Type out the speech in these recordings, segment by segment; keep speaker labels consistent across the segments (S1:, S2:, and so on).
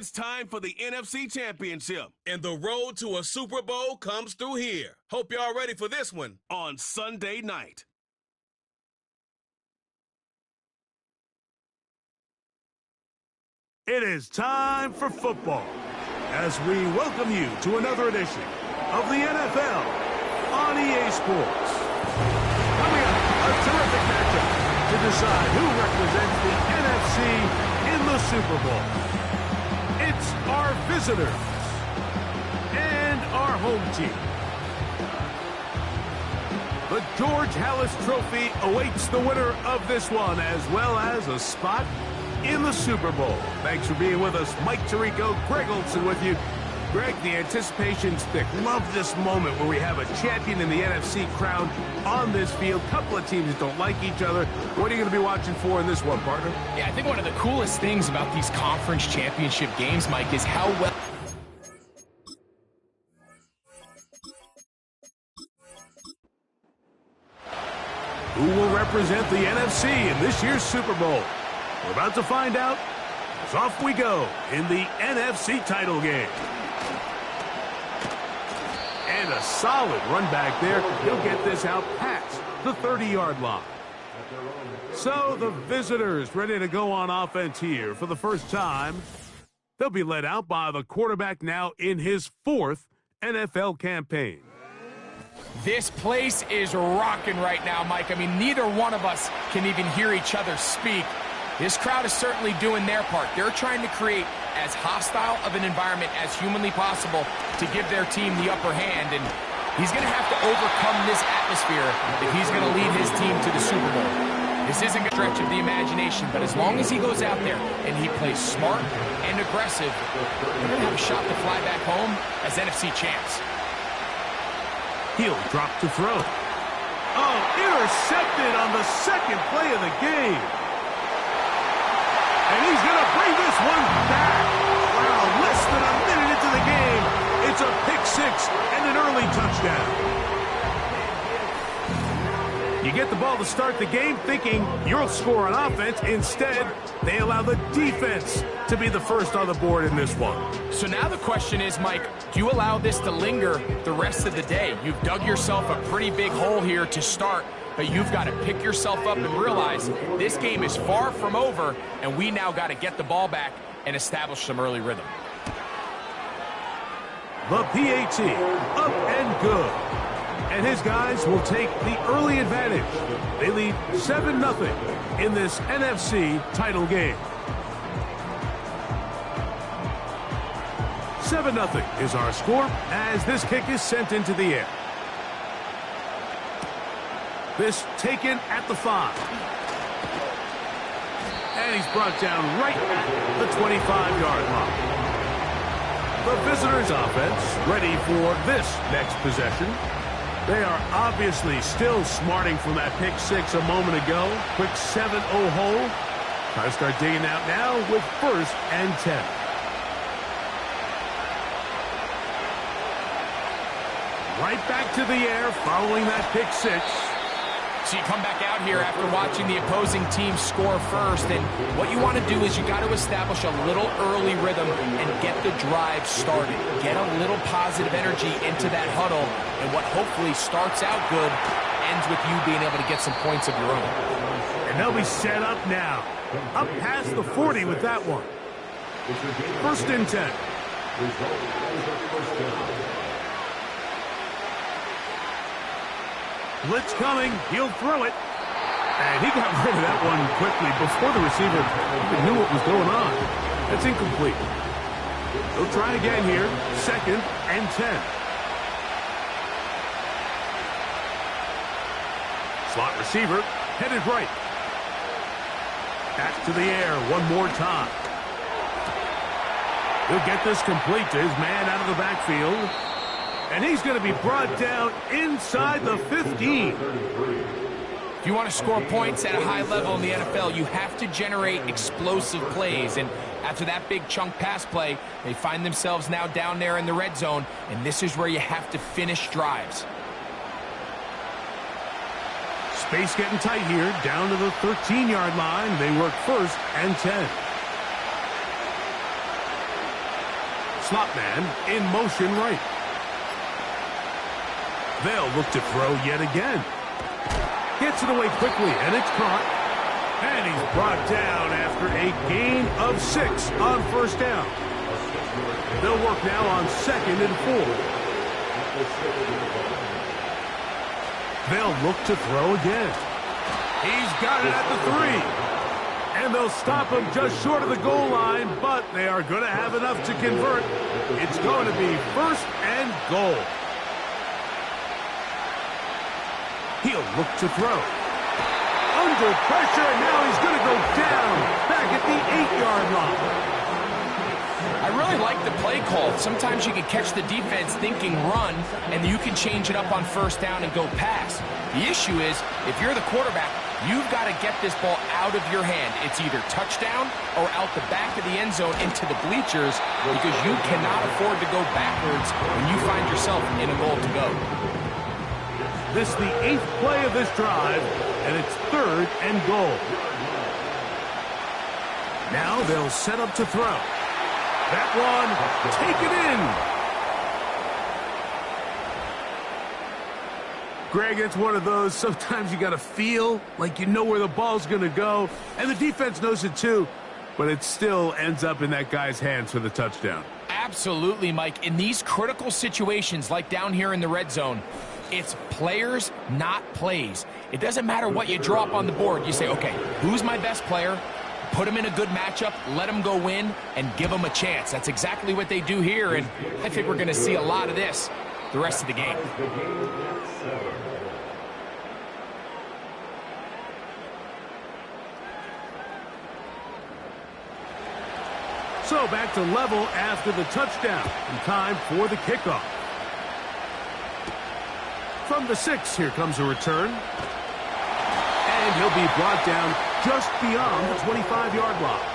S1: It's time for the NFC Championship, and the road to a Super Bowl comes through here. Hope y'all ready for this one on Sunday night.
S2: It is time for football as we welcome you to another edition of the NFL on EA Sports. Coming up, a terrific matchup to decide who represents the NFC in the Super Bowl. It's our visitors and our home team. The George Halas Trophy awaits the winner of this one, as well as a spot in the Super Bowl. Thanks for being with us. Mike Tirico, Greg Olson with you. Greg, the anticipation's thick. Love this moment where we have a champion in the NFC crowned on this field. Couple of teams that don't like each other. What are you going to be watching for in this one, partner?
S3: Yeah, I think one of the coolest things about these conference championship games, Mike, is how well...
S2: Who will represent the NFC in this year's Super Bowl? We're about to find out, as off we go in the NFC title game. And a solid run back there. He'll get this out past the 30-yard line. So the visitors ready to go on offense here for the first time. They'll be led out by the quarterback now in his 4th NFL campaign.
S3: This place is rocking right now, Mike. I mean, neither one of us can even hear each other speak. This crowd is certainly doing their part. They're trying to create as hostile of an environment as humanly possible to give their team the upper hand. And he's going to have to overcome this atmosphere if he's going to lead his team to the Super Bowl. This isn't a stretch of the imagination, but as long as he goes out there and he plays smart and aggressive, they're going to have a shot to fly back home as NFC champs.
S2: He'll drop to throw. Oh, intercepted on the second play of the game. And he's going to bring this one back. Wow, less than a minute into the game. It's a pick six and an early touchdown. You get the ball to start the game thinking you'll score on offense. Instead, they allow the defense to be the first on the board in this one.
S3: So now the question is, Mike, do you allow this to linger the rest of the day? You've dug yourself a pretty big hole here to start, but you've got to pick yourself up and realize this game is far from over, and we now got to get the ball back and establish some early rhythm.
S2: The PAT, up and good. And his guys will take the early advantage. They lead 7-0 in this NFC title game. 7-0 is our score as this kick is sent into the air. This taken at the 5. And he's brought down right at the 25-yard line. The visitors' offense ready for this next possession. They are obviously still smarting from that pick six a moment ago. Quick 7-0 hole. Try to start digging out now with 1st and 10. Right back to the air following that pick six.
S3: So you come back out here after watching the opposing team score first, and what you want to do is you got to establish a little early rhythm and get the drive started. Get a little positive energy into that huddle, and what hopefully starts out good ends with you being able to get some points of your own.
S2: And they'll be set up now. Up past the 40 with that one. 1st and 10. Blitz coming. He'll throw it. And he got rid of that one quickly before the receiver even knew what was going on. That's incomplete. They'll try again here. 2nd and 10. Slot receiver headed right. Back to the air one more time. He'll get this complete to his man out of the backfield. And he's going to be brought down inside the 15.
S3: If you want to score points at a high level in the NFL, you have to generate explosive plays. And after that big chunk pass play, they find themselves now down there in the red zone. And this is where you have to finish drives.
S2: Space getting tight here, down to the 13-yard line. They work 1st and 10. slot man in motion right. They'll look to throw yet again. Gets it away quickly, and it's caught. And he's brought down after a gain of 6 on first down. They'll work now on 2nd and 4. They'll look to throw again. He's got it at the 3. And they'll stop him just short of the goal line, but they are going to have enough to convert. It's going to be 1st and goal. He'll look to throw. Under pressure, and now he's going to go down back at the 8-yard line.
S3: I really like the play call. Sometimes you can catch the defense thinking run, and you can change it up on first down and go pass. The issue is, if you're the quarterback, you've got to get this ball out of your hand. It's either touchdown or out the back of the end zone into the bleachers, because you cannot afford to go backwards when you find yourself in a goal to go.
S2: This is the 8th play of this drive, and it's 3rd and goal. Now they'll set up to throw. That one, take it in. Greg, it's one of those, sometimes you got to feel like you know where the ball's going to go, and the defense knows it too, but it still ends up in that guy's hands for the touchdown.
S3: Absolutely, Mike. In these critical situations, like down here in the red zone, it's players, not plays. It doesn't matter what you draw up on the board. You say, okay, who's my best player? Put him in a good matchup, let him go win, and give him a chance. That's exactly what they do here, and I think we're going to see a lot of this the rest of the game.
S2: So back to level after the touchdown, and time for the kickoff. From the 6, here comes a return. And he'll be brought down just beyond the 25-yard line.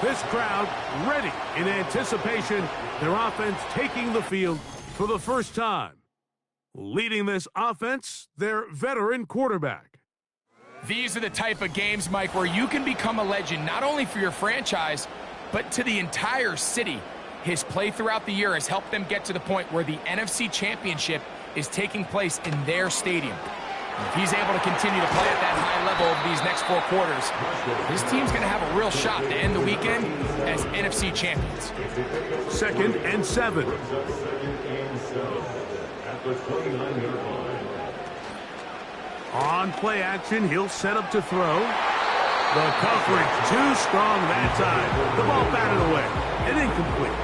S2: This crowd ready in anticipation. Their offense taking the field for the first time. Leading this offense, their veteran quarterback.
S3: These are the type of games, Mike, where you can become a legend, not only for your franchise, but to the entire city. His play throughout the year has helped them get to the point where the NFC Championship is taking place in their stadium. And if he's able to continue to play at that high level of these next 4 quarters, his team's going to have a real shot to end the weekend as NFC champions.
S2: 2nd and 7. On play action, he'll set up to throw. The coverage too strong that time. The ball batted away and incomplete.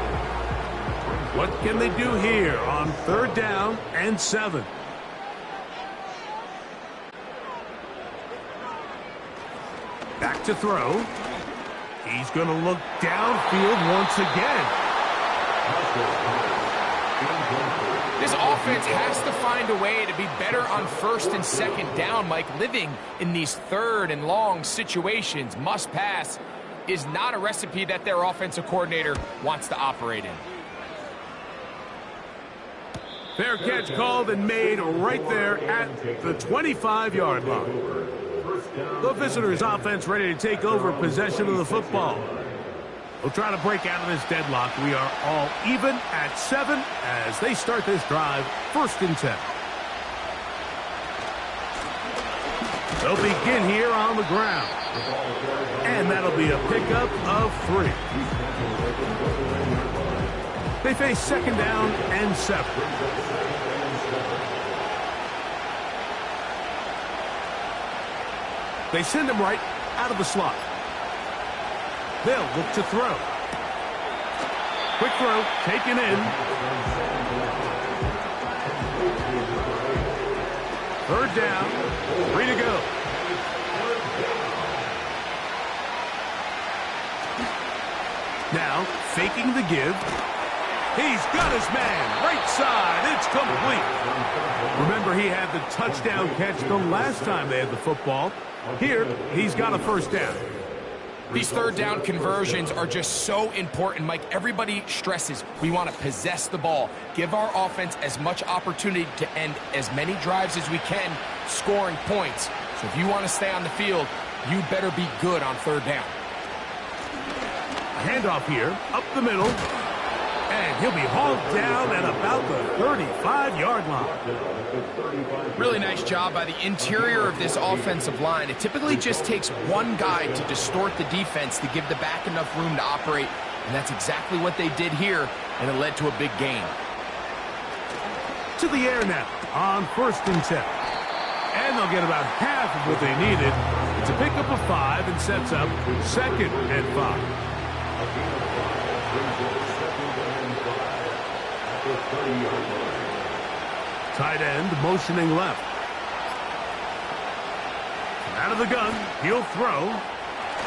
S2: What can they do here on 3rd down and 7? Back to throw. He's going to look downfield once again.
S3: This offense has to find a way to be better on 1st and 2nd down, Mike. Living in these 3rd and long situations, must pass, is not a recipe that their offensive coordinator wants to operate in.
S2: Fair catch called and made right there at the 25-yard line. The visitors' offense ready to take over possession of the football. We'll try to break out of this deadlock. We are all even at 7 as they start this drive, 1st and 10. They'll begin here on the ground. And that'll be a pickup of 3. They face 2nd down and 7. They send him right out of the slot. They'll look to throw. Quick throw, taken in. 3rd down, 3 to go. Now, faking the give. He's got his man, right side, it's complete. Remember, he had the touchdown catch the last time they had the football. Here, he's got a 1st down.
S3: These 3rd down conversions are just so important, Mike. Everybody stresses we want to possess the ball, give our offense as much opportunity to end as many drives as we can, scoring points. So if you want to stay on the field, you better be good on 3rd down.
S2: Handoff here, up the middle. And he'll be hauled down at about the 35-yard line.
S3: Really nice job by the interior of this offensive line. It typically just takes one guy to distort the defense to give the back enough room to operate, and that's exactly what they did here, and it led to a big gain.
S2: To the air now on 1st and 10. And they'll get about half of what they needed. It's a pickup of 5 and sets up 2nd and 5. Tight end motioning left. Out of the gun, he'll throw.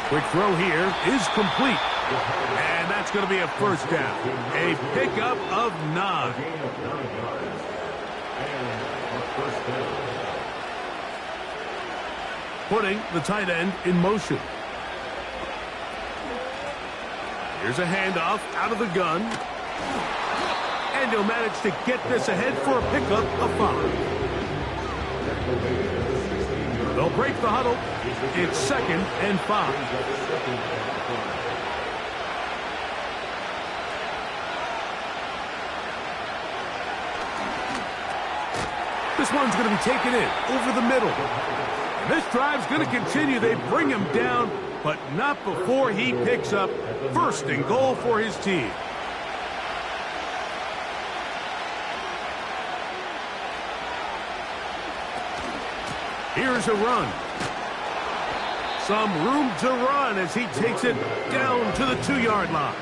S2: Quick throw here is complete. And that's going to be a first down. A pickup of 9. Putting the tight end in motion. Here's a handoff out of the gun. And he'll manage to get this ahead for a pickup of 5. They'll break the huddle. It's 2nd and 5. This one's going to be taken in over the middle. And this drive's going to continue. They bring him down, but not before he picks up 1st and goal for his team. Here's a run. Some room to run as he takes it down to the 2-yard line.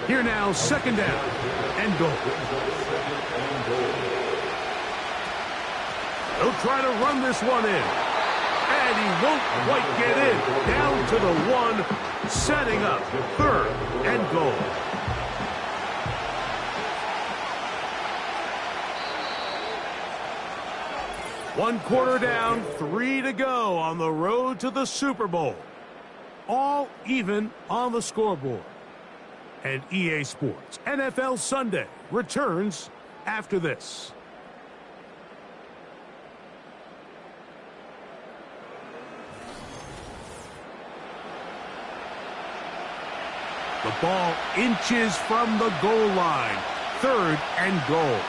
S2: Here now, 2nd down and goal. He'll try to run this one in. And he won't quite get in. Down to the 1, setting up 3rd and goal. One quarter down, 3 to go on the road to the Super Bowl. All even on the scoreboard. And EA Sports NFL Sunday returns after this. The ball inches from the goal line. 3rd and goal.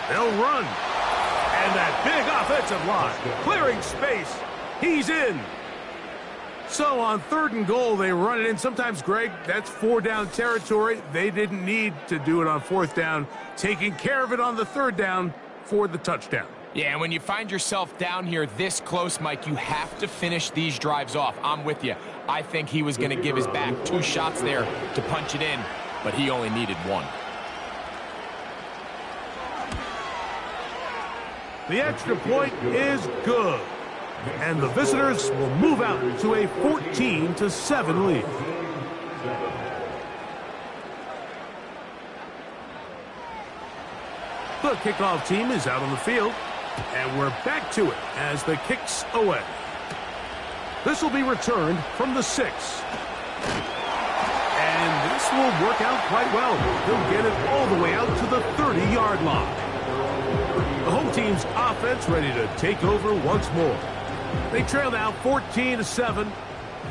S2: They'll run. And that big offensive line. Clearing space. He's in. So on 3rd and goal, they run it in. Sometimes, Greg, that's 4-down territory. They didn't need to do it on 4th down. Taking care of it on the 3rd down for the touchdown.
S3: Yeah, and when you find yourself down here this close, Mike, you have to finish these drives off. I'm with you. I think he was going to give his back 2 shots there to punch it in, but he only needed 1.
S2: The extra point is good. And the visitors will move out to a 14-7 lead. The kickoff team is out on the field. And we're back to it as the kick's away. This will be returned from the 6. And this will work out quite well. He'll get it all the way out to the 30-yard line. The home team's offense ready to take over once more. They trail now 14-7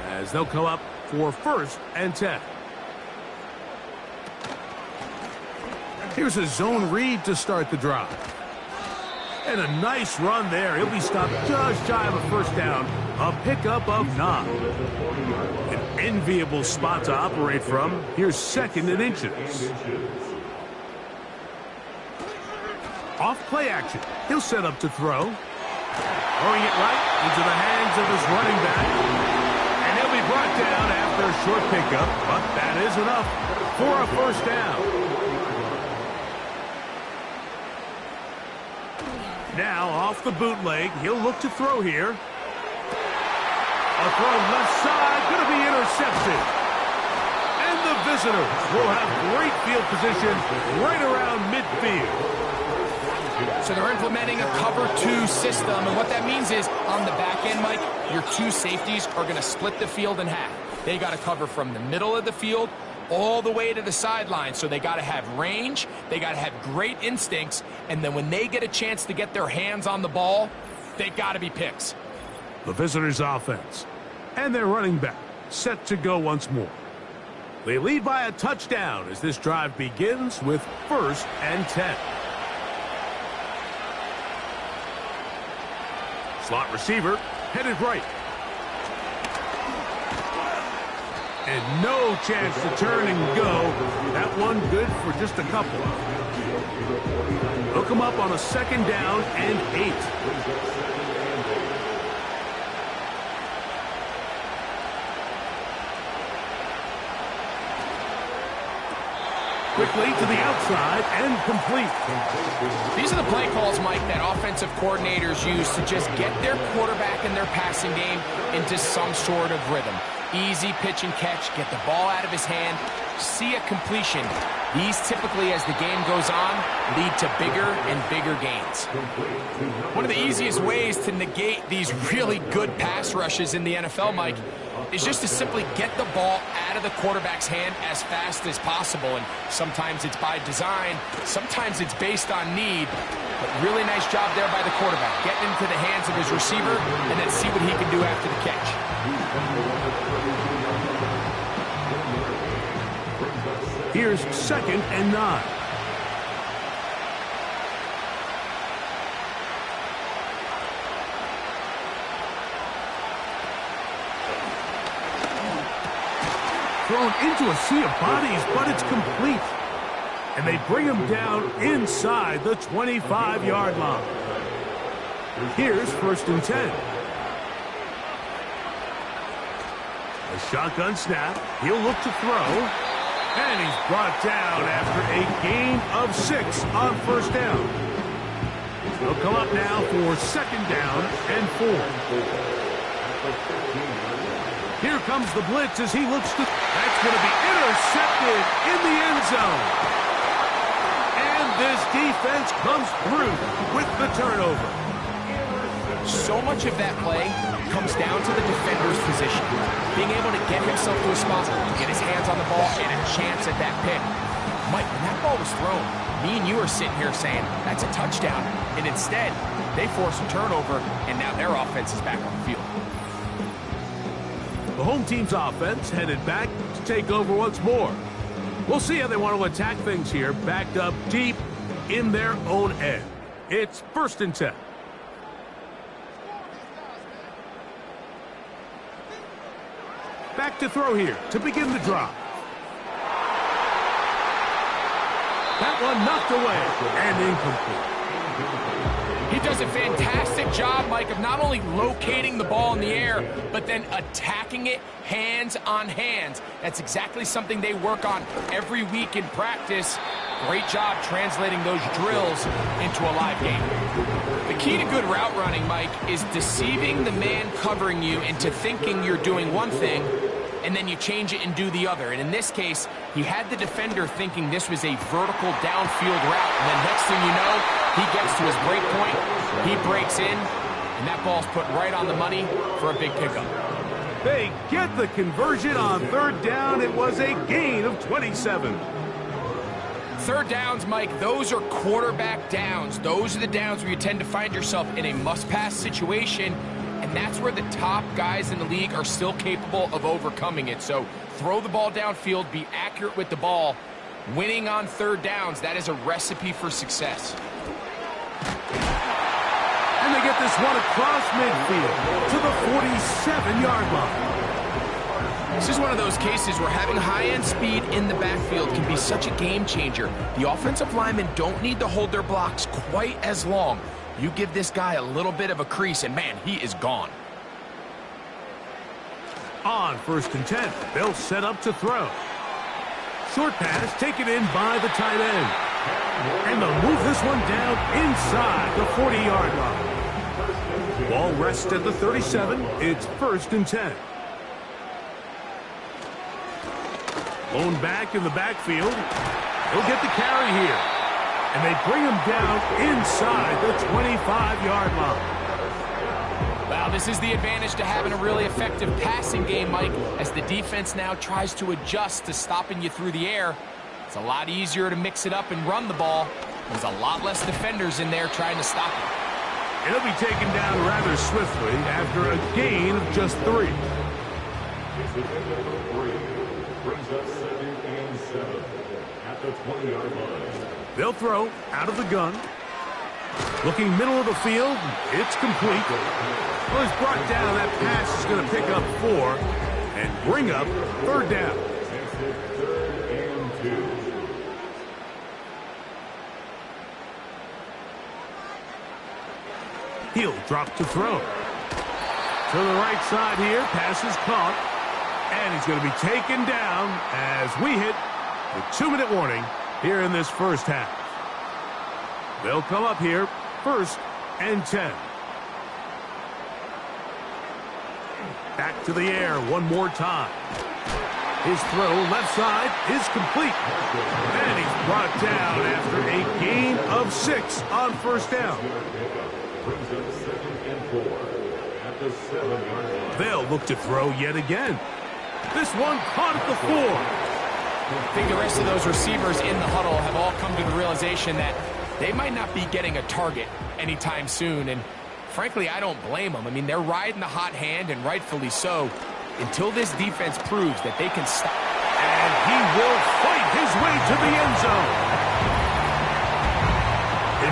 S2: as they'll come up for 1st and 10. Here's a zone read to start the drive. And a nice run there. He'll be stopped just shy of a 1st down. A pickup of 9. An enviable spot to operate from. Here's 2nd and inches. Off play action. He'll set up to throw. Throwing it right into the hands of his running back. And he'll be brought down after a short pickup. But that is enough for a 1st down. Now off the bootleg. He'll look to throw here. A throw left side. Going to be intercepted. And the visitors will have great field position right around midfield.
S3: So they're implementing a cover 2 system, and what that means is on the back end, Mike, your 2 safeties are going to split the field in half. They got to cover from the middle of the field all the way to the sideline, so they got to have range, they got to have great instincts, and then when they get a chance to get their hands on the ball, they got to be picks.
S2: The visitors' offense and their running back set to go once more. They lead by a touchdown as this drive begins with 1st and 10. Slot receiver headed right. And no chance to turn and go. That one good for just a couple. They'll come up on a 2nd down and 8. Quickly to the outside and complete.
S3: These are the play calls, Mike, that offensive coordinators use to just get their quarterback and their passing game into some sort of rhythm. Easy pitch and catch, get the ball out of his hand, see a completion. These typically, as the game goes on, lead to bigger and bigger gains. One of the easiest ways to negate these really good pass rushes in the NFL, Mike, is just to simply get the ball out of the quarterback's hand as fast as possible. And sometimes it's by design, sometimes it's based on need. But really nice job there by the quarterback, getting into the hands of his receiver and then see what he can do after the catch.
S2: Here's 2nd and 9. Thrown into a sea of bodies, but it's complete. And they bring him down inside the 25-yard line. Here's 1st and 10. A shotgun snap. He'll look to throw. And he's brought down after a gain of 6 on 1st down. He'll come up now for 2nd down and 4. Here comes the blitz as he looks to... That's going to be intercepted in the end zone. And this defense comes through with the turnover.
S3: So much of that play comes down to the defender's position. Being able to get himself to a spot, get his hands on the ball, and a chance at that pick. Mike, when that ball was thrown, me and you are sitting here saying, that's a touchdown. And instead, they force a turnover, and now their offense is back on the field.
S2: The home team's offense headed back to take over once more. We'll see how they want to attack things here, backed up deep in their own end. It's 1st and 10. Back to throw here to begin the drive. That one knocked away and incomplete.
S3: He does a fantastic job, Mike, of not only locating the ball in the air, but then attacking it hands on hands. That's exactly something they work on every week in practice. Great job translating those drills into a live game. The key to good route running, Mike, is deceiving the man covering you into thinking you're doing one thing, and then you change it and do the other. And in this case, he had the defender thinking this was a vertical downfield route, and then next thing you know, he gets to his break point, he breaks in, and that ball's put right on the money for a big pickup.
S2: They get the conversion on 3rd down. It was a gain of 27.
S3: 3rd downs, Mike, those are quarterback downs. Those are the downs where you tend to find yourself in a must-pass situation, and that's where the top guys in the league are still capable of overcoming it. So throw the ball downfield, be accurate with the ball. Winning on 3rd downs, that is a recipe for success.
S2: And they get this one across midfield to the 47-yard line.
S3: This is one of those cases where having high-end speed in the backfield can be such a game changer. The offensive linemen don't need to hold their blocks quite as long. You give this guy a little bit of a crease, and man, he is gone.
S2: On 1st and 10, they'll set up to throw. Short pass taken in by the tight end. And they'll move this one down inside the 40-yard line. Ball rests at the 37. It's 1st and 10. Blown back in the backfield. He'll get the carry here. And they bring him down inside the 25-yard line.
S3: Wow, this is the advantage to having a really effective passing game, Mike, as the defense now tries to adjust to stopping you through the air. It's a lot easier to mix it up and run the ball. There's a lot less defenders in there trying to stop it.
S2: It'll be taken down rather swiftly after a gain of just 3. Brings up 2nd and 7 at the 20-yard line. They'll throw out of the gun. Looking middle of the field. It's complete. Well, he's brought down. That pass is going to pick up 4 and bring up 3rd down. 3rd and 2. He'll drop to throw. To the right side here. Pass is caught. And he's going to be taken down as we hit the 2-minute warning here in this first half. They'll come up here, 1st and 10. Back to the air one more time. His throw left side is complete. And he's brought down after a gain of 6 on 1st down. They'll look to throw yet again. This one caught at the 4.
S3: I think the rest of those receivers in the huddle have all come to the realization that they might not be getting a target anytime soon. And frankly, I don't blame them. I mean, they're riding the hot hand, and rightfully so, until this defense proves that they can stop.
S2: And he will fight his way to the end zone.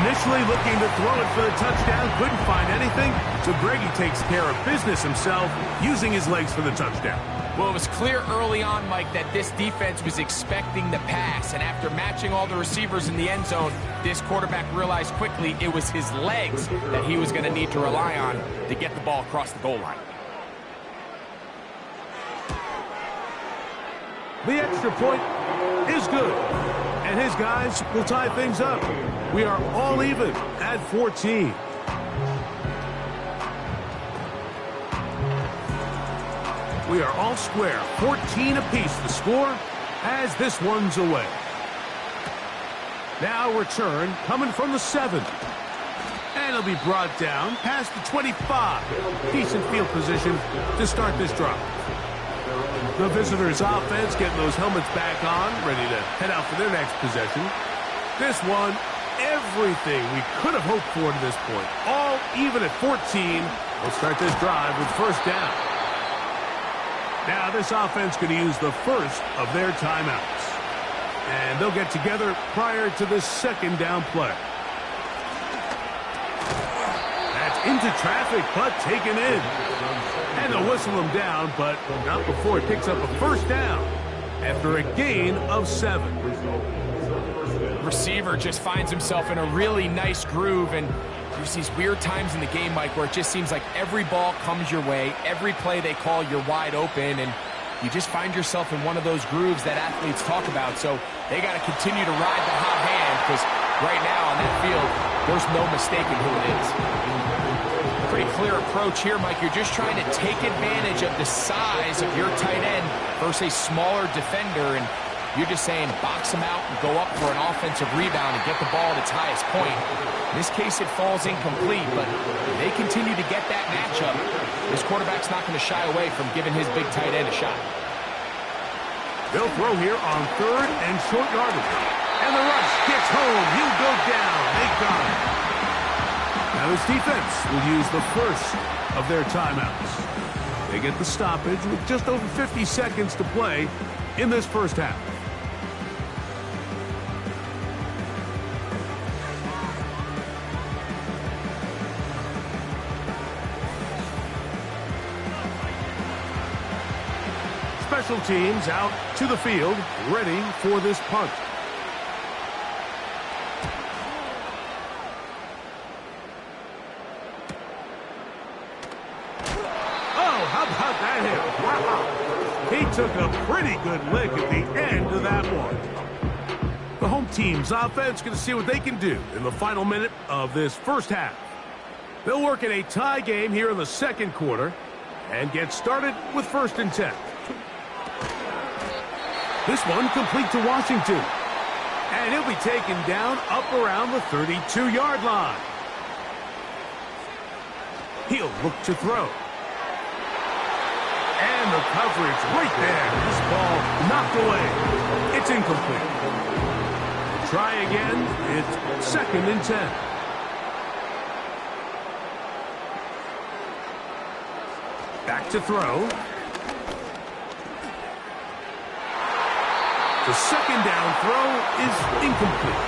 S2: Initially looking to throw it for the touchdown, couldn't find anything, so Greggy takes care of business himself, using his legs for the touchdown.
S3: Well, it was clear early on, Mike, that this defense was expecting the pass, and after matching all the receivers in the end zone, this quarterback realized quickly it was his legs that he was going to need to rely on to get the ball across the goal line.
S2: The extra point is good, and his guys will tie things up. We are all even at 14. We are all square, 14 apiece the score as this one's away. Now return coming from the 7. And it'll be brought down past the 25. Decent field position to start this drive. The visitors' offense getting those helmets back on, ready to head out for their next possession. This one, everything we could have hoped for to this point. All even at 14. We'll start this drive with 1st down. Now this offense going to use the first of their timeouts. And they'll get together prior to this 2nd down play. That's into traffic, but taken in. And they'll whistle him down, but not before he picks up a 1st down after a gain of 7.
S3: Receiver just finds himself in a really nice groove, and there's these weird times in the game, Mike, where it just seems like every ball comes your way, every play they call, you're wide open, and you just find yourself in one of those grooves that athletes talk about. So they got to continue to ride the hot hand, because right now on that field, there's no mistaking who it is. Pretty clear approach here, Mike. You're just trying to take advantage of the size of your tight end versus a smaller defender, and you're just saying box him out and go up for an offensive rebound and get the ball at its highest point. In this case, it falls incomplete, but if they continue to get that matchup, this quarterback's not going to shy away from giving his big tight end a shot.
S2: They'll throw here on 3rd and short yardage. And the rush gets home. He'll go down. They got it. Now this defense will use the first of their timeouts. They get the stoppage with just over 50 seconds to play in this first half. Special teams out to the field, ready for this punt. Oh, how about that hit? Wow. He took a pretty good lick at the end of that one. The home team's offense going to see what they can do in the final minute of this first half. They'll work in a tie game here in the 2nd quarter and get started with 1st and 10. This one complete to Washington. And he'll be taken down up around the 32-yard line. He'll look to throw. And the coverage right there. This ball knocked away. It's incomplete. Try again. It's 2nd and 10. Back to throw. The second down throw is incomplete.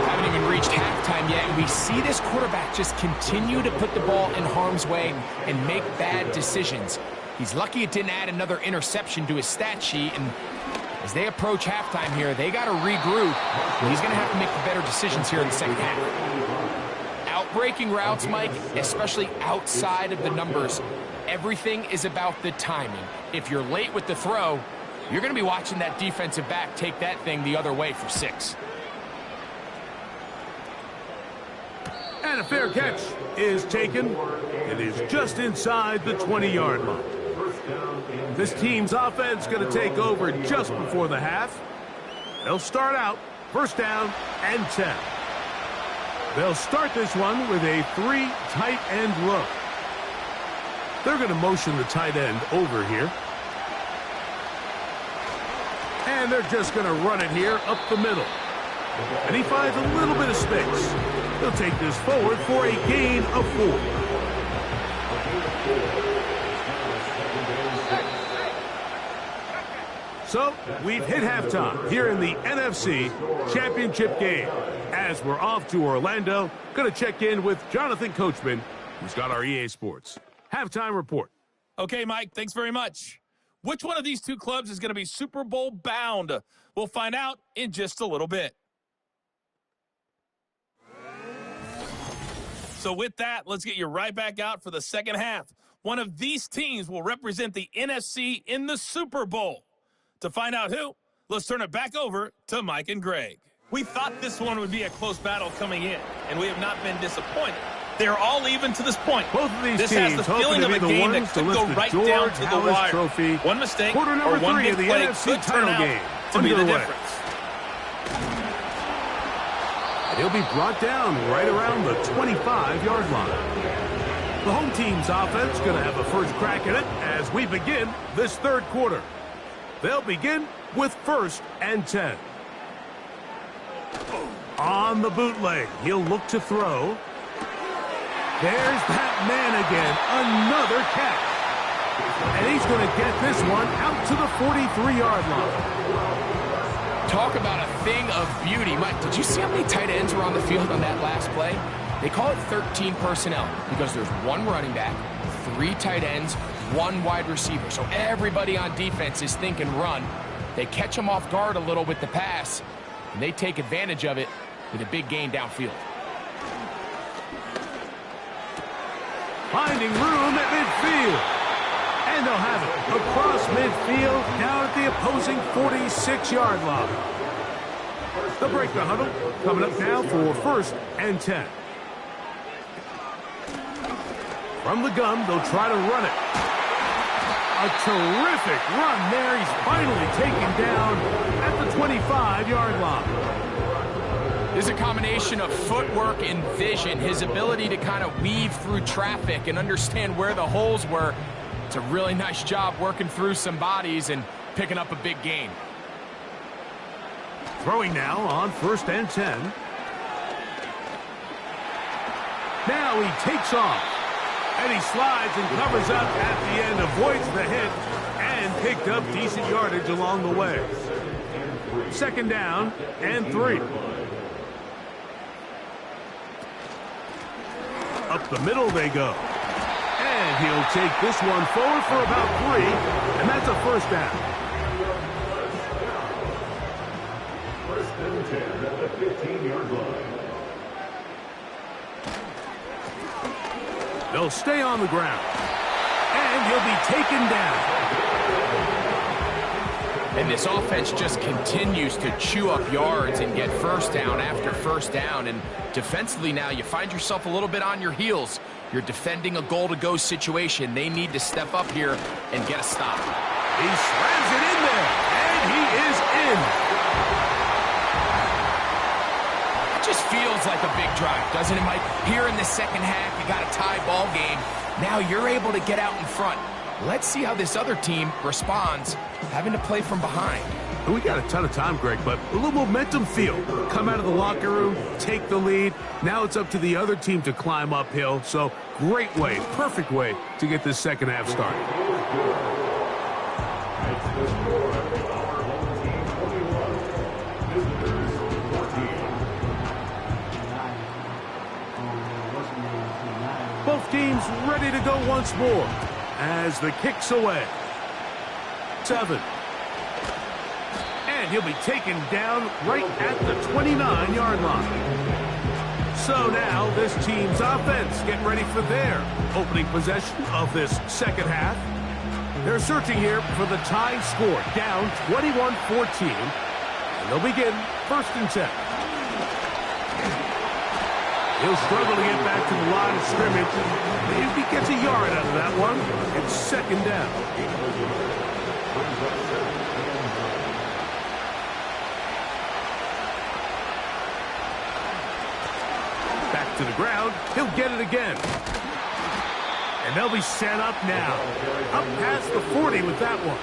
S3: Haven't even reached halftime yet, and we see this quarterback just continue to put the ball in harm's way and make bad decisions. He's lucky it didn't add another interception to his stat sheet, and as they approach halftime here, they got to regroup, and he's going to have to make the better decisions here in the second half. Outbreaking routes, Mike, especially outside of the numbers, everything is about the timing. If you're late with the throw, you're going to be watching that defensive back take that thing the other way for 6.
S2: And a fair catch is taken. It is just inside the 20-yard line. This team's offense going to take over just before the half. They'll start out first down and 10. They'll start this one with a 3 tight end look. They're going to motion the tight end over here. And they're just going to run it here up the middle. And he finds a little bit of space. He'll take this forward for a gain of 4. So, we've hit halftime here in the NFC Championship game. As we're off to Orlando, going to check in with Jonathan Coachman, who's got our EA Sports halftime report.
S4: Okay, Mike, thanks very much. Which one of these two clubs is going to be Super Bowl bound? We'll find out in just a little bit. So with that, let's get you right back out for the second half. One of these teams will represent the NFC in the Super Bowl. To find out who, let's turn it back over to Mike and Greg. We thought this one would be a close battle coming in, and we have not been disappointed. They're all even to this point.
S2: Both of these
S4: this
S2: teams
S4: has the feeling of a game that could go right down to the wire.
S2: Trophy.
S4: One mistake
S2: Quarter number
S4: or one
S2: 3
S4: big
S2: of the
S4: play
S2: NFC
S4: could turn
S2: title
S4: out
S2: game
S4: to be the
S2: underway.
S4: difference.
S2: And he'll be brought down right around the 25-yard line. The home team's offense going to have a first crack at it as we begin this third quarter. They'll begin with first and 10. On the bootleg, he'll look to throw. There's that man again, another catch. And he's going to get this one out to the 43-yard line.
S3: Talk about a thing of beauty. Mike, did you see how many tight ends were on the field on that last play? They call it 13 personnel because there's one running back, 3 tight ends, 1 wide receiver. So everybody on defense is thinking run. They catch them off guard a little with the pass, and they take advantage of it with a big gain downfield.
S2: Finding room at midfield. And they'll have it across midfield down at the opposing 46-yard line. They'll break the huddle. Coming up now for first and 10. From the gun, they'll try to run it. A terrific run there. He's finally taken down at the 25-yard line.
S3: There's a combination of footwork and vision, his ability to kind of weave through traffic and understand where the holes were. It's a really nice job working through some bodies and picking up a big gain.
S2: Throwing now on first and 10. Now he takes off. And he slides and covers up at the end, avoids the hit, and picked up decent yardage along the way. Second down and 3. Up the middle they go. And he'll take this one forward for about 3, and that's a first down. First and 10 at the 15-yard line. They'll stay on the ground. And he'll be taken down.
S3: And this offense just continues to chew up yards and get first down after first down. And defensively now, you find yourself a little bit on your heels. You're defending a goal-to-go situation. They need to step up here and get a stop.
S2: He slams it in there, and he is in.
S3: It just feels like a big drive, doesn't it, Mike? Here in the second half, you got a tie ball game. Now you're able to get out in front. Let's see how this other team responds, having to play from behind.
S2: We got a ton of time, Greg, but a little momentum feel. Come out of the locker room, take the lead. Now it's up to the other team to climb uphill. So great way, perfect way to get this second half started. team's ready to go once more as the kick's away. 7. And he'll be taken down right at the 29-yard line. So now this team's offense getting ready for their opening possession of this second half. They're searching here for the tie score, down 21-14. And they'll begin 1st and 10. He'll struggle to get back to the line of scrimmage. If he gets a yard out of that one, it's 2nd down. Back to the ground. He'll get it again. And they'll be set up now. Up past the 40 with that one.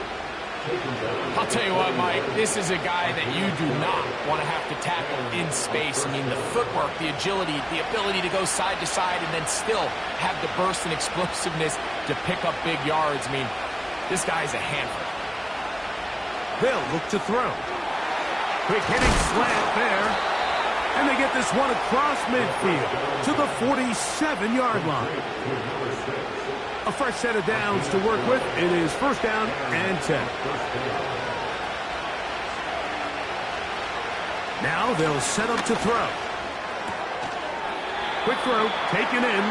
S3: I'll tell you what, Mike, this is a guy that you do not want to have to tackle in space. I mean, the footwork, the agility, the ability to go side to side and then still have the burst and explosiveness to pick up big yards. I mean, this guy's a handful.
S2: They'll look to throw. Quick hitting slant there. And they get this one across midfield to the 47-yard line. A fresh set of downs to work with. It is 1st down and 10. Now they'll set up to throw. Quick throw, taken in.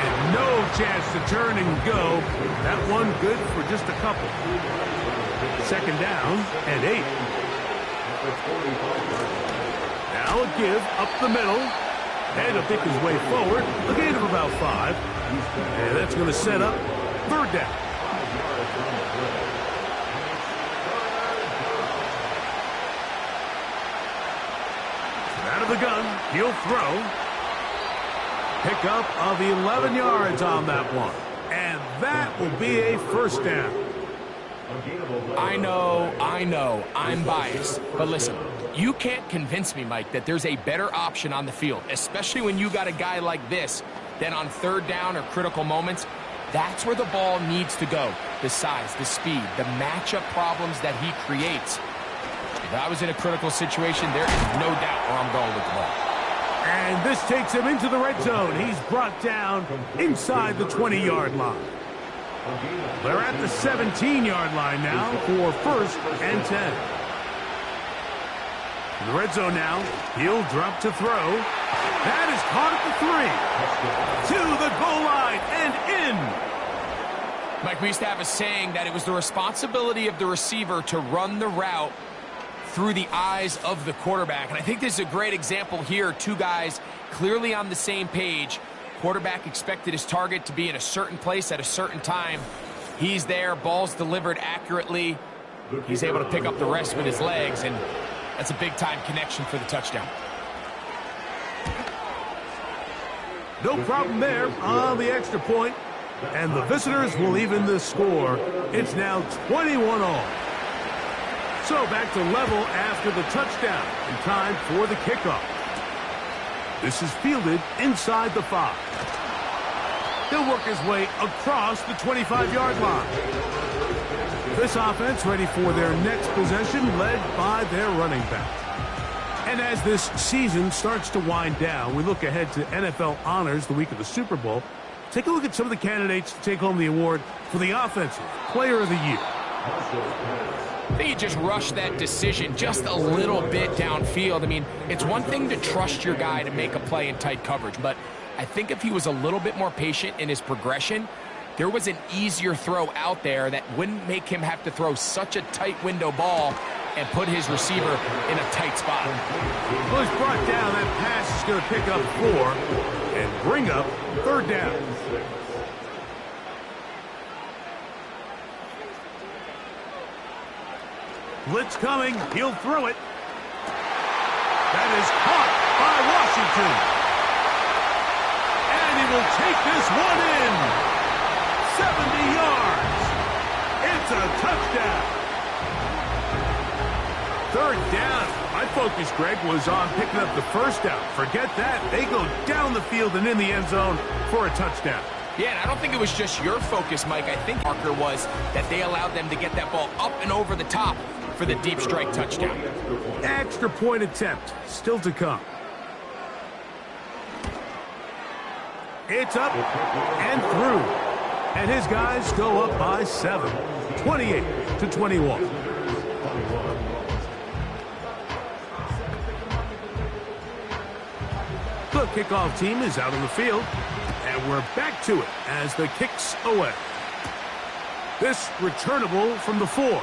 S2: And no chance to turn and go. That one good for just a couple. 2nd down and 8. Now a give up the middle. And he'll pick his way forward. A gain of about 5. And that's going to set up 3rd down. Out of the gun, he'll throw. Pickup of 11 yards on that one. And that will be a 1st down.
S3: I know, I'm biased. But listen, you can't convince me, Mike, that there's a better option on the field, especially when you got a guy like this, then on 3rd down or critical moments. That's where the ball needs to go. The size, the speed, the matchup problems that he creates. If I was in a critical situation, there is no doubt where I'm going with the ball.
S2: And this takes him into the red zone. He's brought down inside the 20-yard line. They're at the 17-yard line now for 1st and 10. In the red zone now, he'll drop to throw. That is caught at the 3. To the goal line and in.
S3: Mike, we used to have a saying that it was the responsibility of the receiver to run the route through the eyes of the quarterback. And I think this is a great example here. 2 guys clearly on the same page. Quarterback expected his target to be in a certain place at a certain time. He's there, ball's delivered accurately. He's able to pick up the rest with his legs, and that's a big-time connection for the touchdown.
S2: No problem there on the extra point. And the visitors will even the score. It's now 21-all. So back to level after the touchdown. In time for the kickoff. This is fielded inside the 5. He'll work his way across the 25-yard line. This offense ready for their next possession, led by their running back. And as this season starts to wind down, we look ahead to NFL honors the week of the Super Bowl. Take a look at some of the candidates to take home the award for the Offensive Player of the Year.
S3: I think he just rushed that decision just a little bit downfield. I mean, it's one thing to trust your guy to make a play in tight coverage, but I think if he was a little bit more patient in his progression, there was an easier throw out there that wouldn't make him have to throw such a tight window ball and put his receiver in a tight spot.
S2: Well, he's brought down. That pass is going to pick up 4 and bring up 3rd down. Blitz coming. He'll throw it. That is caught by Washington. And he will take this one in. 70 yards. It's a touchdown. 3rd down. My focus, Greg, was on picking up the 1st down. Forget that. They go down the field and in the end zone for a touchdown.
S3: Yeah, and I don't think it was just your focus, Mike. I think Parker was that they allowed them to get that ball up and over the top for the deep strike touchdown.
S2: Extra point attempt still to come. It's up and through. And his guys go up by 7, 28-21. The kickoff team is out on the field, and we're back to it as the kick's away. This returnable from the 4.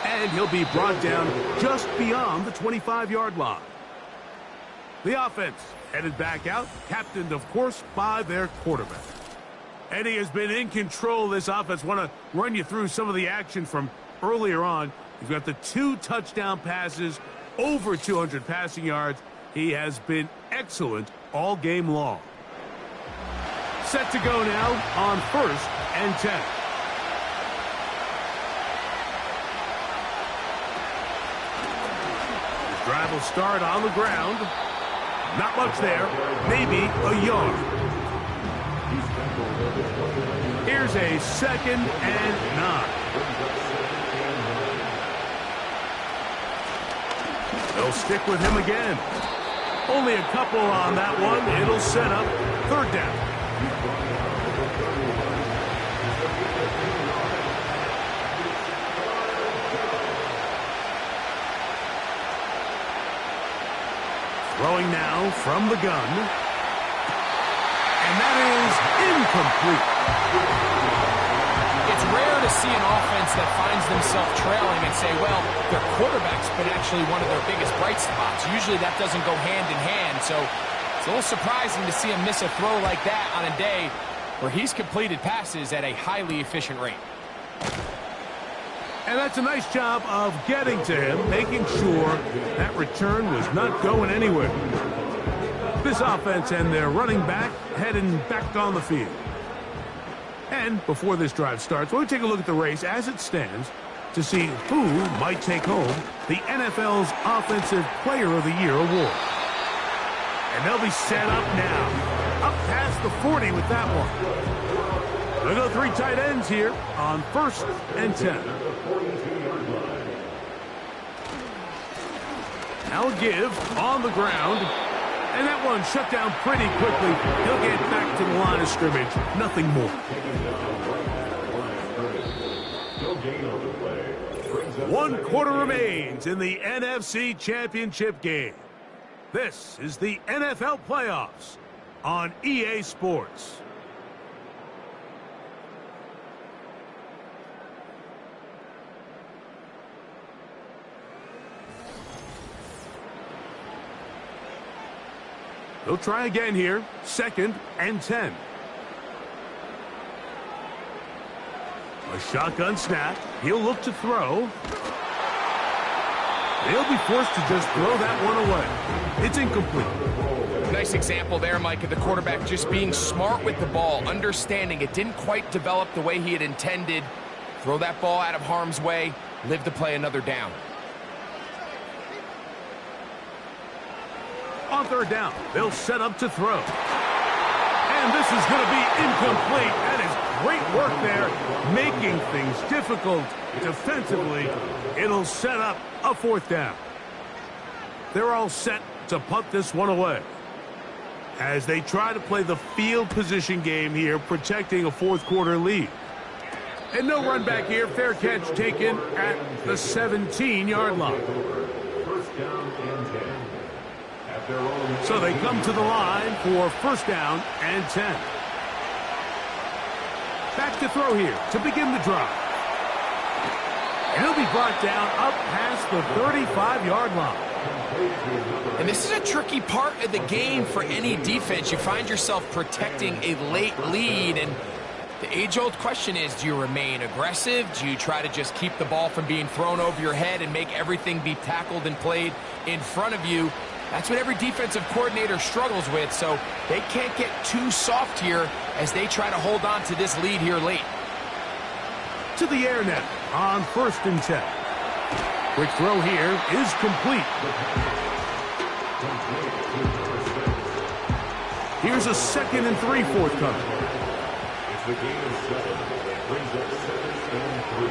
S2: And he'll be brought down just beyond the 25-yard line. The offense headed back out, captained, of course, by their quarterback. And he has been in control of this offense. Want to run you through some of the action from earlier on. You've got the 2 touchdown passes, over 200 passing yards. He has been excellent all game long. Set to go now on 1st and 10. The drive will start on the ground. Not much there. Maybe a yard. Here's a 2nd and 9. They'll stick with him again. Only a couple on that one. It'll set up 3rd down. Throwing now from the gun. And that is incomplete.
S3: It's rare to see an offense that finds themselves trailing and say, well, their quarterback's been actually one of their biggest bright spots. Usually that doesn't go hand in hand, so it's a little surprising to see him miss a throw like that on a day where he's completed passes at a highly efficient rate.
S2: And that's a nice job of getting to him, making sure that return was not going anywhere. This offense and their running back heading back on the field. And before this drive starts, we'll take a look at the race as it stands to see who might take home the NFL's Offensive Player of the Year award. And they'll be set up now. Up past the 40 with that one. They'll go 3 tight ends here on 1st and 10. Now a give on the ground. And that one shut down pretty quickly. He'll get back to the line of scrimmage. Nothing more. 1 quarter remains in the NFC Championship game. This is the NFL Playoffs on EA Sports. They'll try again here. 2nd and 10. A shotgun snap. He'll look to throw. They'll be forced to just throw that one away. It's incomplete.
S3: Nice example there, Mike, of the quarterback just being smart with the ball, understanding it didn't quite develop the way he had intended. Throw that ball out of harm's way, live to play another down.
S2: On 3rd down, they'll set up to throw. And this is going to be incomplete. That is great work there, making things difficult defensively. It'll set up a 4th down. They're all set to punt this one away as they try to play the field position game here, protecting a 4th quarter lead. And no run back here. Fair catch taken at the 17-yard line. So they come to the line for 1st down and 10. Back to throw here to begin the drive. And he'll be brought down up past the 35-yard line.
S3: And this is a tricky part of the game for any defense. You find yourself protecting a late lead, and the age-old question is, do you remain aggressive? Do you try to just keep the ball from being thrown over your head and make everything be tackled and played in front of you? That's what every defensive coordinator struggles with, so they can't get too soft here as they try to hold on to this lead here late.
S2: To the air now on 1st and 10. Quick throw here is complete. Here's a 2nd and 3 forthcoming. It's the game of 7. That brings up 2nd and 3.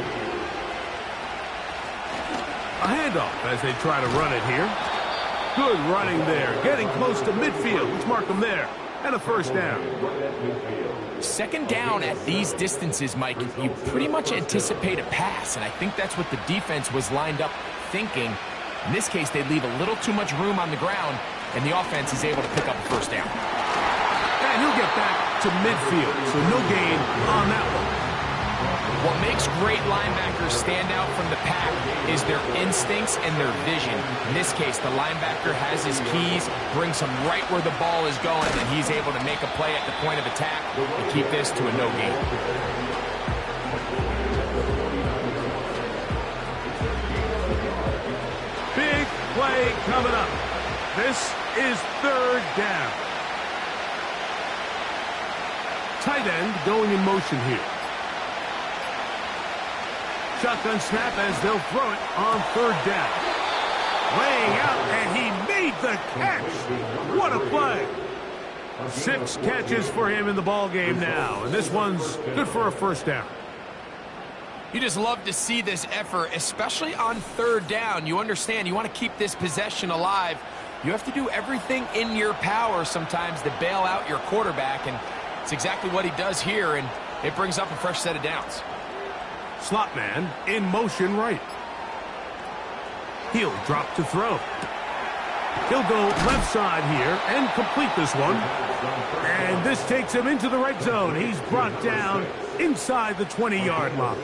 S2: A handoff as they try to run it here. Good running there. Getting close to midfield. Let's mark him there. And a first down.
S3: Second down at these distances, Mike, you pretty much anticipate a pass, and I think that's what the defense was lined up thinking. In this case, they leave a little too much room on the ground, and the offense is able to pick up a first down.
S2: And he'll get back to midfield, so no gain on that one.
S3: What makes great linebackers stand out from the pack is their instincts and their vision. In this case, the linebacker has his keys, brings him right where the ball is going, and he's able to make a play at the point of attack and keep this to a no gain.
S2: Big play coming up. This is third down. Tight end going in motion here. Shotgun snap as they'll throw it on third down. Laying out, and he made the catch. What a play. 6 catches for him in the ball game now, and this one's good for a first down.
S3: You just love to see this effort, especially on third down. You understand, you want to keep this possession alive. You have to do everything in your power sometimes to bail out your quarterback, and it's exactly what he does here, and it brings up a fresh set of downs.
S2: Slot man in motion right. He'll drop to throw. He'll go left side here and complete this one. And this takes him into the red zone. He's brought down inside the 20-yard line.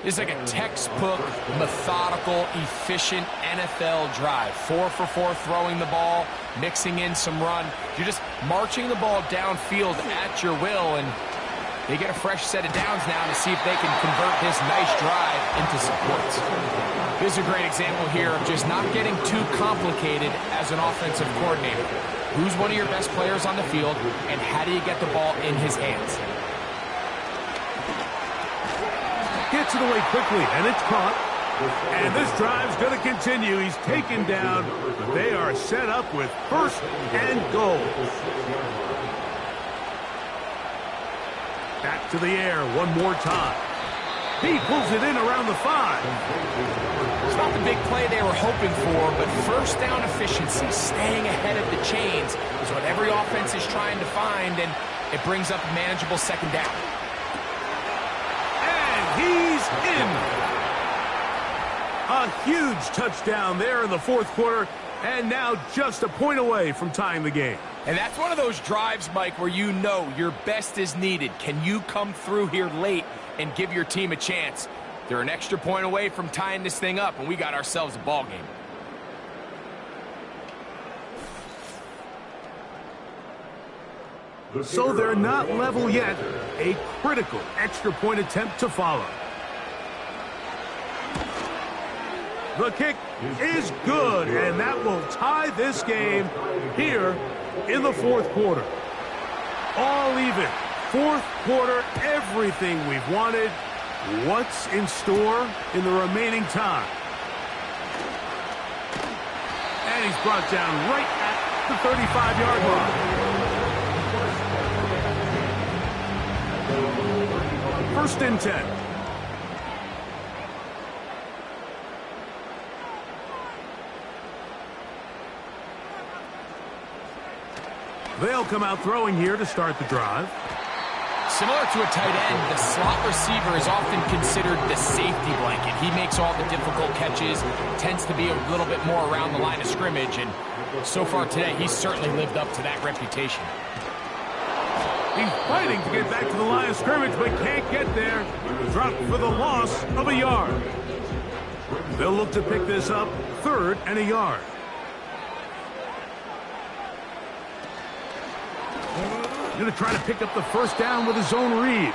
S3: It's like a textbook, methodical, efficient NFL drive. 4 for 4 throwing the ball, mixing in some run. You're just marching the ball downfield at your will, and they get a fresh set of downs now to see if they can convert this nice drive into some points. This is a great example here of just not getting too complicated as an offensive coordinator. Who's one of your best players on the field, and how do you get the ball in his hands?
S2: Gets it away quickly, and it's caught. And this drive's going to continue. He's taken down, but they are set up with first and goal. Back to the air one more time. He pulls it in around the 5.
S3: It's not the big play they were hoping for, but first down efficiency, staying ahead of the chains, is what every offense is trying to find, and it brings up a manageable second down.
S2: And he's in. A huge touchdown there in the fourth quarter, and now just a point away from tying the game.
S3: And that's one of those drives, Mike, where you know your best is needed. Can you come through here late and give your team a chance? They're an extra point away from tying this thing up, and we got ourselves a ball game.
S2: So they're not level yet. A critical extra point attempt to follow. The kick is good, and that will tie this game here in the fourth quarter. All even. Fourth quarter, everything we've wanted. What's in store in the remaining time? And he's brought down right at the 35-yard line. First and 10. They'll come out throwing here to start the drive.
S3: Similar to a tight end, the slot receiver is often considered the safety blanket. He makes all the difficult catches, tends to be a little bit more around the line of scrimmage, and so far today, he's certainly lived up to that reputation.
S2: He's fighting to get back to the line of scrimmage, but can't get there. Dropped for the loss of a yard. They'll look to pick this up, 3rd and a yard. Going to try to pick up the first down with his own read.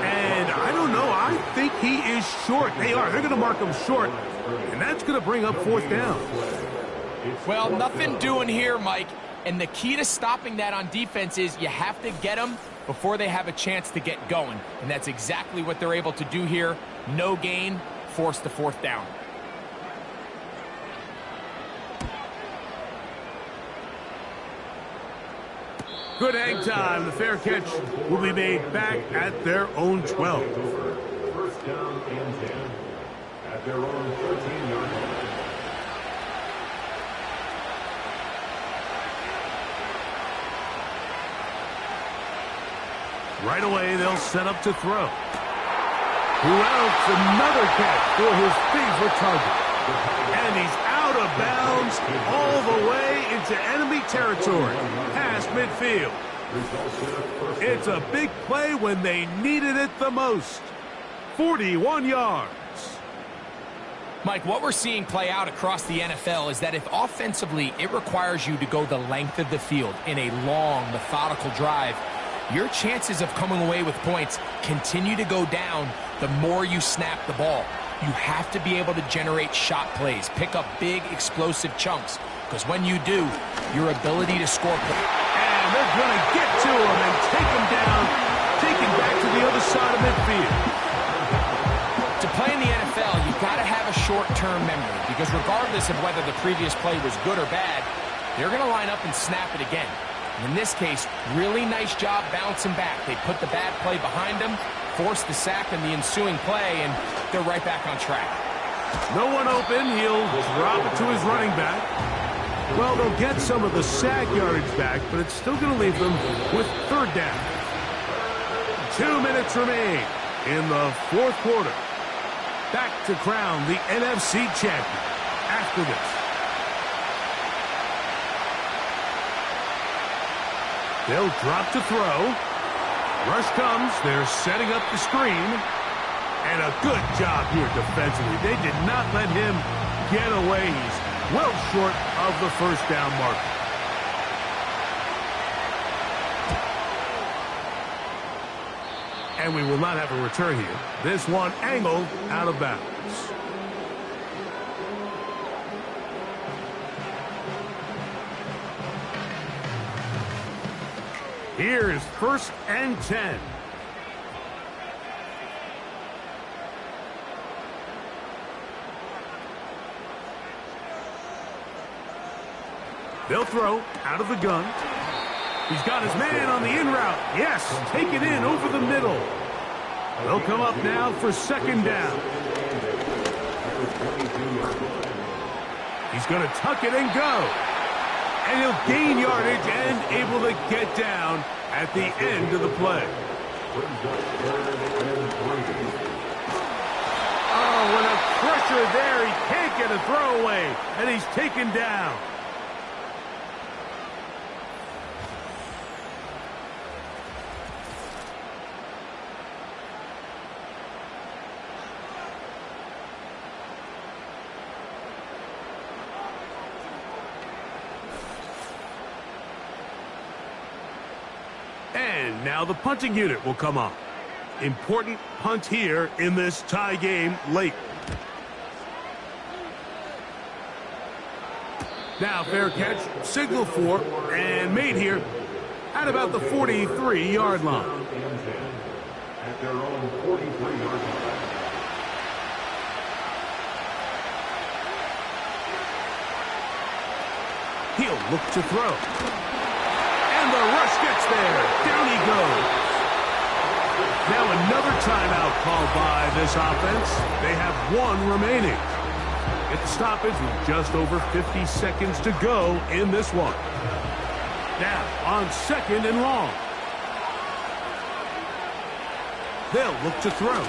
S2: And I don't know. I think he is short. They are. They're going to mark him short. And that's going to bring up 4th down.
S3: Well, nothing doing here, Mike. And the key to stopping that on defense is you have to get them before they have a chance to get going. And that's exactly what they're able to do here. No gain, force the 4th down.
S2: Good hang time. The fair catch will be made back at their own 12.
S5: First down and 10 at their own 13-yard line.
S2: Right away, they'll set up to throw. Who else? Another catch for his favorite target. And he's out of bounds all the way into enemy territory, past midfield. It's a big play when they needed it the most. 41 yards.
S3: Mike, what we're seeing play out across the NFL is that if offensively it requires you to go the length of the field in a long, methodical drive, your chances of coming away with points continue to go down the more you snap the ball. You have to be able to generate shot plays, pick up big, explosive chunks, because when you do, your ability to score...
S2: And they're going to get to him and take him down, take him back to the other side of midfield.
S3: To play in the NFL, you've got to have a short-term memory, because regardless of whether the previous play was good or bad, they're going to line up and snap it again. And in this case, really nice job bouncing back. They put the bad play behind them, forced the sack in the ensuing play, and they're right back on track.
S2: No one open. He'll drop it to his running back. Well, they'll get some of the sack yardage back, but it's still going to leave them with third down. 2 minutes remain in the fourth quarter. Back to crown the NFC champion after this. They'll drop to throw. Rush comes. They're setting up the screen. And a good job here defensively. They did not let him get away. He's well short of the first down marker. And we will not have a return here. This one angled out of bounds. Here is 1st and 10. They'll throw out of the gun. He's got his man on the in route. Yes, take it in over the middle. They'll come up now for 2nd down. He's going to tuck it and go. And he'll gain yardage and able to get down at the end of the play. Oh, what a pressure there. He can't get a throwaway. And he's taken down. And now the punting unit will come on. Important punt here in this tie game late. Now fair catch, signal for, and made here at about the 43-yard line.
S5: At their own 43-yard line.
S2: He'll look to throw. And the rush gets there. Down he goes. Now another timeout called by this offense. They have one remaining. Get the stoppage with just over 50 seconds to go in this one. Now on 2nd and long. They'll look to throw.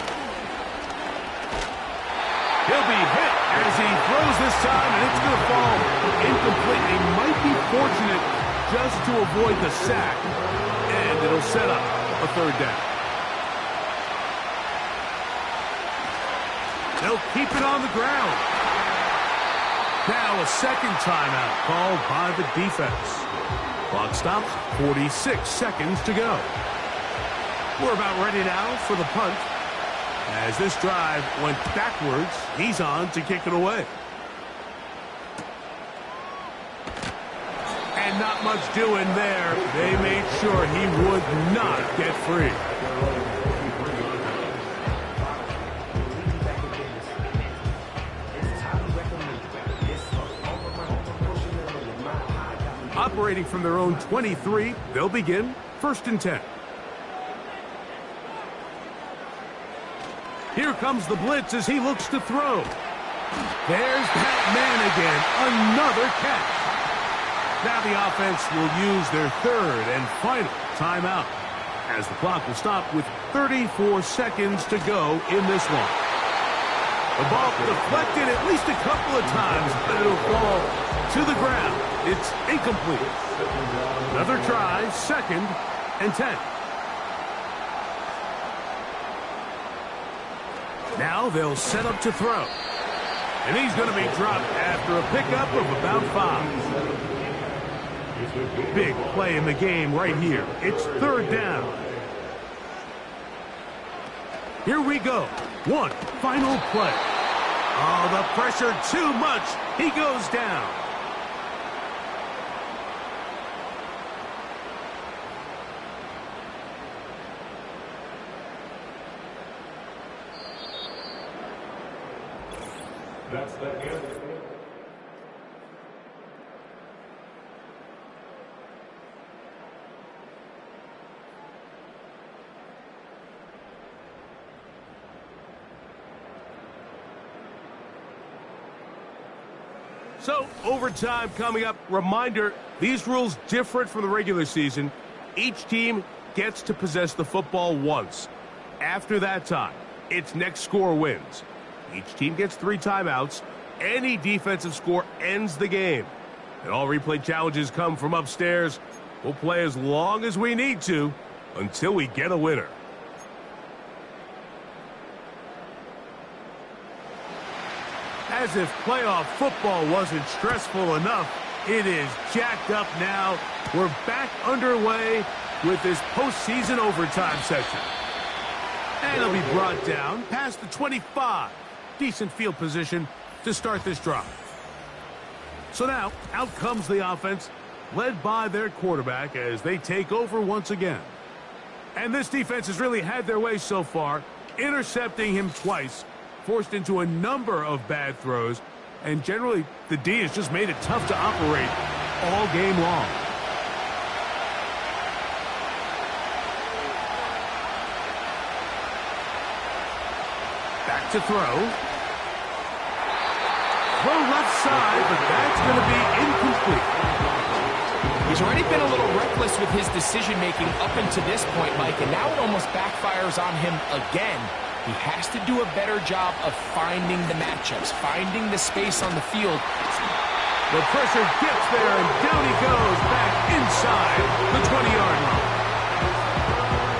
S2: He'll be hit as he throws this time, and it's going to fall incomplete. They might be fortunate just to avoid the sack, and it'll set up a 3rd down. They'll keep it on the ground. Now a 2nd timeout called by the defense. Clock stops, 46 seconds to go. We're about ready now for the punt. As this drive went backwards, he's on to kick it away. And not much doing there. They made sure he would not get free. Operating from their own 23, they'll begin 1st and 10. Here comes the blitz as he looks to throw. There's that man again. Another catch. Now the offense will use their 3rd and final timeout. as the clock will stop with 34 seconds to go in this one. The ball deflected at least a couple of times, but it'll fall to the ground. It's incomplete. Another try, 2nd and 10. Now they'll set up to throw. And he's going to be dropped after a pickup of about 5. Big play in the game right here. It's 3rd down. Here we go. One final play. Oh, the pressure too much. He goes down.
S5: That's the end.
S2: So, overtime coming up. Reminder, these rules different from the regular season. Each team gets to possess the football once. After that time, its next score wins. Each team gets 3 timeouts. Any defensive score ends the game. And all replay challenges come from upstairs. We'll play as long as we need to until we get a winner. As if playoff football wasn't stressful enough, it is jacked up now. We're back underway with this postseason overtime section. And it'll be brought down past the 25. Decent field position to start this drive. So now, out comes the offense, led by their quarterback as they take over once again. And this defense has really had their way so far, intercepting him twice, forced into a number of bad throws, and generally the D has just made it tough to operate all game long. Back to throw. Throw left side, but that's going to be incomplete.
S3: He's already been a little reckless with his decision-making up until this point, Mike, and now it almost backfires on him again. He has to do a better job of finding the matchups, finding the space on the field.
S2: The pressure gets there, and down he goes back inside the 20-yard line.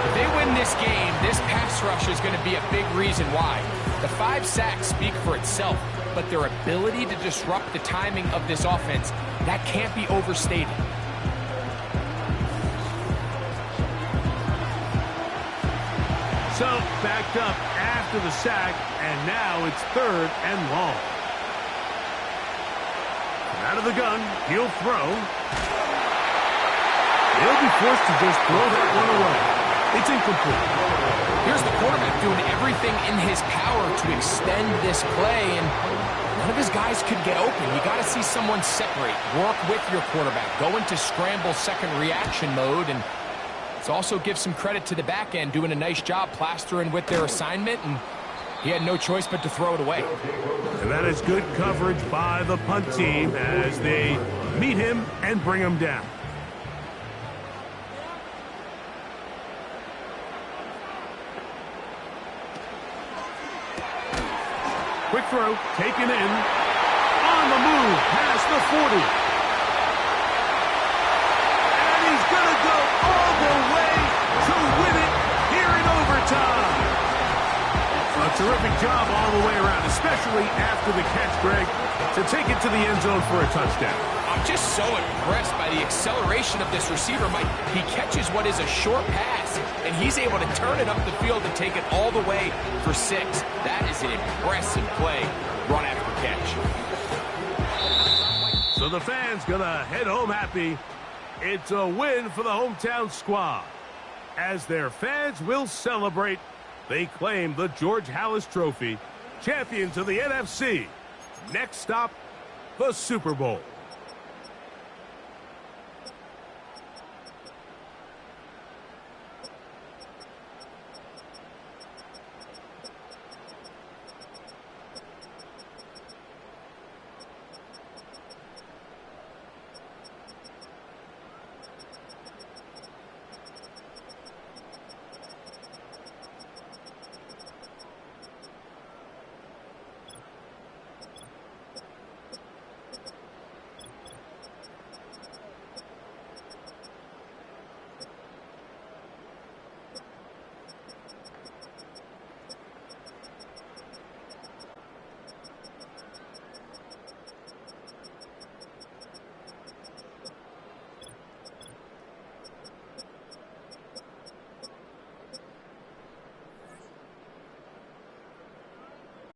S3: If they win this game, this pass rush is going to be a big reason why. The 5 sacks speak for itself, but their ability to disrupt the timing of this offense, that can't be overstated.
S2: So, backed up after the sack, and now it's 3rd and long. Out of the gun, he'll throw. He'll be forced to just throw that one away. It's incomplete.
S3: Here's the quarterback doing everything in his power to extend this play, and none of his guys could get open. You got to see someone separate, work with your quarterback, go into scramble second reaction mode, and let's also give some credit to the back end doing a nice job plastering with their assignment, and he had no choice but to throw it away.
S2: And that is good coverage by the punt team as they meet him and bring him down. Quick throw, taken in, on the move, past the 40. And he's going to go all the way to win it here in overtime. A terrific job all the way around, especially after the catch, Greg, to take it to the end zone for a touchdown.
S3: I'm just so impressed by the acceleration of this receiver, Mike. He catches what is a short pass, and he's able to turn it up the field and take it all the way for 6. That is an impressive play, run after catch.
S2: So the fans gonna head home happy. It's a win for the hometown squad. As their fans will celebrate, they claim the George Halas Trophy, champions of the NFC. Next stop, the Super Bowl.